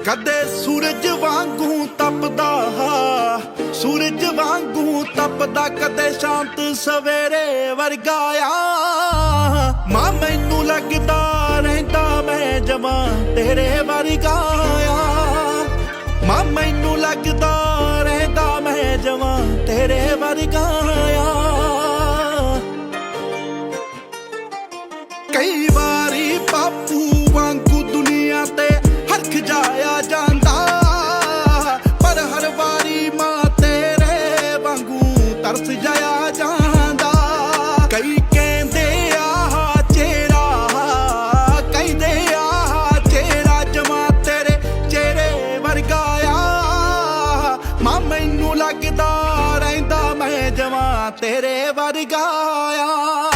ਕਦੇ ਸੂਰਜ ਵਾਂਗੂ ਤਪਦਾ, ਸੂਰਜ ਵਾਂਗੂ ਤਪਦਾ, ਕਦੇ ਸ਼ਾਂਤ ਸਵੇਰੇ ਵਰਗਾ ਆ। ਮਾਂ ਮੈਨੂੰ ਲੱਗਦਾ ਰਹਿੰਦਾ ਮੈਂ ਜਮਾਂ ਤੇਰੇ ਵਰਗਾ ਆ। ਮਾਂ ਮੈਨੂੰ ਲੱਗਦਾ ਰਹਿੰਦਾ ਮੈਂ ਜਮਾਂ ਤੇਰੇ ਵਰਗਾ ਆ। ਕਈ ਵਾਰੀ ਬਾਪੂ ਵਾਂਗੂ ਦੁਨੀਆ ਤੇ ਹਰਖ ਜਾਇਆ ਜਾਂਦਾ, ਪਰ ਹਰ ਵਾਰੀ ਮਾਂ ਤੇਰੇ ਵਾਂਗੂ ਤਰਸ ਜਾਇਆ ਜਾਂਦਾ। ਕਈ ਕਹਿੰਦੇ ਆਹ ਚਿਹਰਾ, ਕਹਿੰਦੇ ਆਹ ਚਿਹਰਾ ਜਮਾਂ ਤੇਰੇ ਚਿਹਰੇ ਵਰਗਾ ਆ। ਮਾਂ ਮੈਨੂੰ ਲੱਗਦਾ ਰਹਿੰਦਾ ਮੈਂ ਜਮਾਂ ਤੇਰੇ ਵਰਗਾ ਆ।